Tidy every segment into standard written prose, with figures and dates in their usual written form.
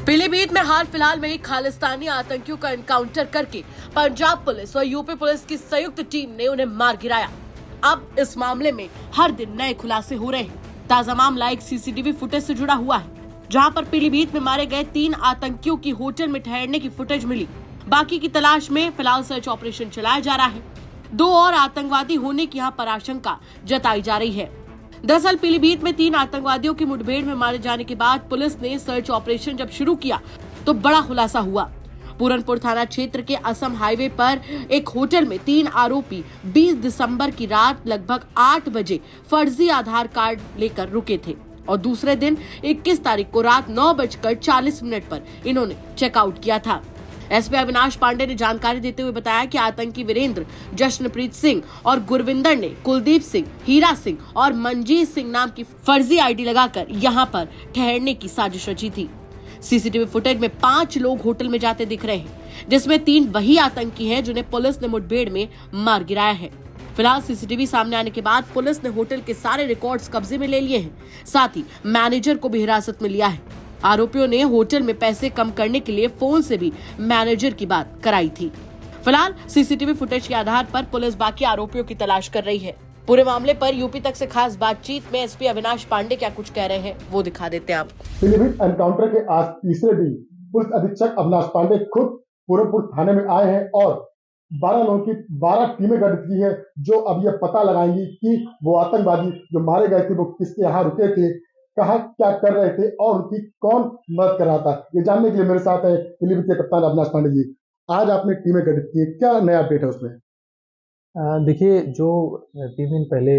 पीलीभीत में हाल फिलहाल में ही खालिस्तानी आतंकियों का एनकाउंटर करके पंजाब पुलिस और यूपी पुलिस की संयुक्त टीम ने उन्हें मार गिराया। अब इस मामले में हर दिन नए खुलासे हो रहे हैं। ताजा मामला एक सीसीटीवी फुटेज से जुड़ा हुआ है, जहां पर पीलीभीत में मारे गए 3 आतंकियों की होटल में ठहरने की फुटेज मिली। बाकी की तलाश में फिलहाल सर्च ऑपरेशन चलाया जा रहा है। 2 और आतंकवादी होने की यहाँ पर आशंका जताई जा रही है। दरअसल पीलीभीत में 3 आतंकवादियों की मुठभेड़ में मारे जाने के बाद पुलिस ने सर्च ऑपरेशन जब शुरू किया तो बड़ा खुलासा हुआ। पूरनपुर थाना क्षेत्र के असम हाईवे पर एक होटल में 3 आरोपी 20 दिसंबर की रात लगभग 8 बजे फर्जी आधार कार्ड लेकर रुके थे और दूसरे दिन 21 तारीख को रात 9:40 पर इन्होंने चेकआउट किया था। एसपी अविनाश पांडे ने जानकारी देते हुए बताया कि आतंकी वीरेंद्र, जश्नप्रीत सिंह और गुरविंदर ने कुलदीप सिंह, हीरा सिंह और मनजीत सिंह नाम की फर्जी आईडी लगाकर यहां पर ठहरने की साजिश रची थी। सीसीटीवी फुटेज में 5 लोग होटल में जाते दिख रहे हैं, जिसमें 3 वही आतंकी हैं जिन्हें पुलिस ने मुठभेड़ में मार गिराया है। फिलहाल सीसीटीवी सामने आने के बाद पुलिस ने होटल के सारे रिकॉर्ड्स कब्जे में ले लिए हैं, साथ ही मैनेजर को भी हिरासत में लिया है। आरोपियों ने होटल में पैसे कम करने के लिए फोन से भी मैनेजर की बात कराई थी। फिलहाल सीसीटीवी फुटेज के आधार पर पुलिस बाकी आरोपियों की तलाश कर रही है। पूरे मामले पर यूपी तक से खास बातचीत में एसपी अविनाश पांडे क्या कुछ कह रहे हैं वो दिखा देते हैं आपको। पीलीभीत एनकाउंटर के आज तीसरे दिन पुलिस अधीक्षक अविनाश पांडे खुद पूरनपुर थाने में आए हैं और 12 लोगों की 12 टीमें गठित की है, जो अब यह पता लगाएंगी कि वो आतंकवादी जो मारे गए थे वो किसके यहाँ रुके थे, कहा क्या कर रहे थे और उनकी कौन मदद कर रहा था। ये जानने के लिए मेरे साथ है पीलीभीत के कप्तान अविनाश पांडे जी। आज आपने टीमें गठित की है, क्या नया अपडेट है उसमें? देखिए, जो 3 दिन पहले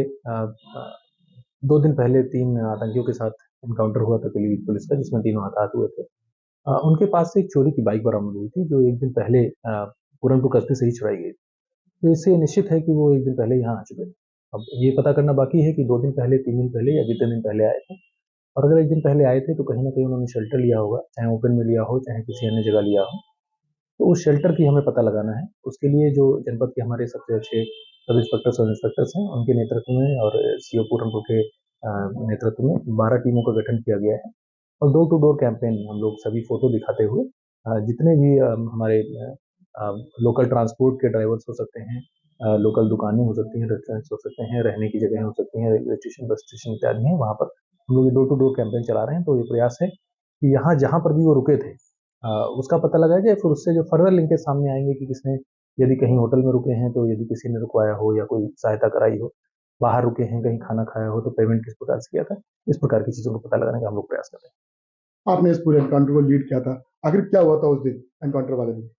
2 दिन पहले 3 आतंकियों के साथ एनकाउंटर हुआ था पीलीभीत पुलिस का, जिसमें तीनों हताहत हुए थे। उनके पास से एक चोरी की बाइक बरामद हुई थी, जो 1 दिन पहले पूरनपुर कस्बे से ही चुराई गई। तो इससे निश्चित है कि वो 1 दिन पहले यहाँ आ चुके थे। अब ये पता करना बाकी है कि 2 दिन पहले, 3 दिन पहले या जितने दिन पहले आए थे। और अगर 1 दिन पहले आए थे तो कहीं न कहीं उन्होंने शेल्टर लिया होगा, चाहे ओपन में लिया हो, चाहे किसी अन्य जगह लिया हो। तो उस शेल्टर की हमें पता लगाना है। उसके लिए जो जनपद के हमारे सबसे अच्छे सब इंस्पेक्टर, सब इंस्पेक्टर्स हैं, उनके नेतृत्व में और सीओ पूरनपुर के नेतृत्व में 12 टीमों का गठन किया गया है और डोर टू डोर कैंपेन हम लोग सभी फोटो दिखाते हुए जितने भी हमारे लोकल ट्रांसपोर्ट के ड्राइवर्स हो सकते हैं, लोकल दुकानें हो सकती हैं, रेस्टोरेंट्स हो सकते हैं, रहने की जगह हो सकती हैं, रेलवे स्टेशन, बस स्टेशन इत्यादि हैं, वहाँ पर हम लोग डोर टू डोर कैंपेन चला रहे हैं। तो ये प्रयास है कि यहाँ जहाँ पर भी वो रुके थे उसका पता लगाया जाए, फिर उससे जो फर्दर लिंकेज सामने आएंगे कि किसने, यदि कहीं होटल में रुके हैं तो यदि किसी ने रुकवाया हो या कोई सहायता कराई हो, बाहर रुके हैं कहीं खाना खाया हो तो पेमेंट किस प्रकार से किया था, इस प्रकार की चीजों को पता लगाने का हम लोग प्रयास कर रहे हैं। आपने इस पूरे एनकाउंटर को लीड किया था, आखिर क्या हुआ था उस दिन एनकाउंटर वाले दिन?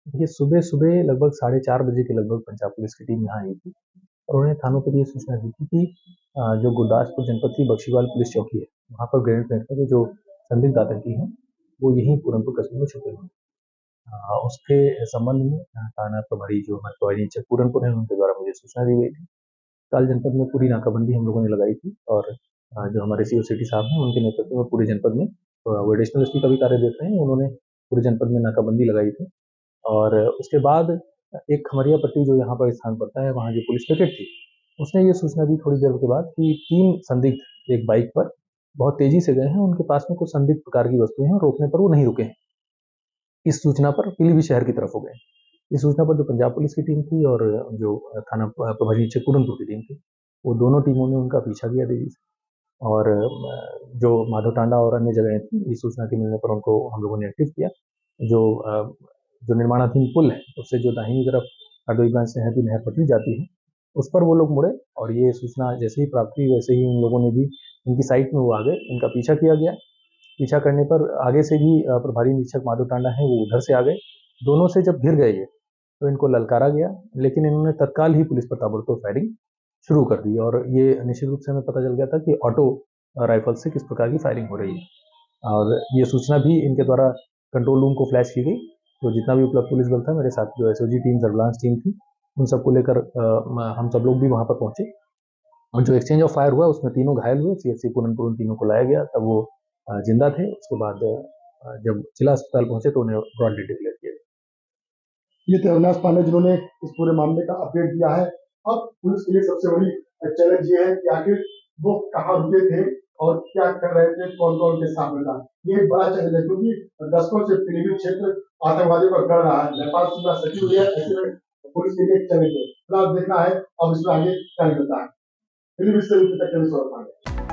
देखिए, सुबह सुबह लगभग 4:30 बजे के लगभग पंजाब पुलिस की टीम यहाँ आई थी और उन्होंने थानों पर ये सूचना दी थी कि जो गुरदासपुर जनपद की बख्शीवाल पुलिस चौकी है, वहाँ पर ग्रेनेड फेंकने के जो संदिग्ध आतंकी हैं वो यहीं पूरनपुर कस्बे में छुपे हुए हैं। उसके संबंध में थाना प्रभारी जो हमारे प्रभारी निरीक्षक पूरनपुर हैं, उनके द्वारा मुझे सूचना दी गई थी। कल जनपद में पूरी नाकाबंदी हम लोगों ने लगाई थी और जो हमारे सीओ सिटी साहब हैं, उनके नेतृत्व में पूरे जनपद में वो एडिशनल एसपी का भी कार्य देते हैं, उन्होंने पूरे जनपद में नाकाबंदी लगाई थी। और उसके बाद एक खमरिया पट्टी जो यहाँ पर स्थान पड़ता है, वहाँ जो पुलिस पिकेट थी, उसने ये सूचना दी थोड़ी देर के बाद कि 3 संदिग्ध एक बाइक पर बहुत तेजी से गए हैं, उनके पास में कुछ संदिग्ध प्रकार की वस्तुएं हैं और रोकने पर वो नहीं रुके हैं। इस सूचना पर पीलीभीत शहर की तरफ हो गए। इस सूचना पर जो पंजाब पुलिस की टीम थी और जो थाना प्रभारी निरीक्षक पूरनपुर की टीम थी, वो दोनों टीमों ने उनका पीछा किया तेजी से और जो माधव टांडा और अन्य जगहें थी, इस सूचना के मिलने पर उनको हम लोगों ने एक्टिव किया। जो निर्माणाधीन पुल है, उससे जो दाहिनी तरफ हरदोई ब्रांच से की नहर पटरी जाती है, उस पर वो लोग मुड़े और ये सूचना जैसे ही प्राप्त हुई वैसे ही इन लोगों ने भी इनकी साइट में वो आ गए। इनका पीछा किया गया। पीछा करने पर आगे से भी प्रभारी निरीक्षक माधव टांडा है, वो उधर से आ गए। दोनों से जब घिर गए ये, तो इनको ललकारा गया, लेकिन इन्होंने तत्काल ही पुलिस पर ताबड़तोड़ फायरिंग शुरू कर दी और ये निश्चित रूप से हमें पता चल गया था कि ऑटो राइफल से किस प्रकार की फायरिंग हो रही है और ये सूचना भी इनके द्वारा कंट्रोल रूम को फ्लैश की गई। तो जितना भी उपलब्ध पुलिस बल था, मेरे साथ जो एसओजी टीम, सर्विलांस टीम थी, उन सबको लेकर हम सब लोग भी वहाँ पर पहुंचे और जो एक्सचेंज ऑफ फायर हुआ उसमें तीनों घायल हुए। सीएचसी पूरनपुर उन तीनों को लाया गया, तब वो जिंदा थे। उसके बाद जब जिला अस्पताल पहुंचे तो उन्हें ब्रॉड डेड डिक्लेयर किया गया। ये थे अविनाश पांडे जिन्होंने इस पूरे मामले का अपडेट दिया है। अब पुलिस के लिए सबसे बड़ी चैलेंज ये है कि आखिर वो कहाँ रुके थे और क्या कर रहे थे, कौन कौन के साथ में था। ये एक बड़ा चैलेंज है क्योंकि दशकों से पीलीभीत क्षेत्र आतंकवादियों पर गढ़ रहा है। नेपाल सीमा सची हुई है, ऐसे में पुलिस के लिए एक चैलेंज है। फिलहाल देखना है अब इसमें आगे क्या निकलता है। पीलीभीत से यूपी तक के लिए।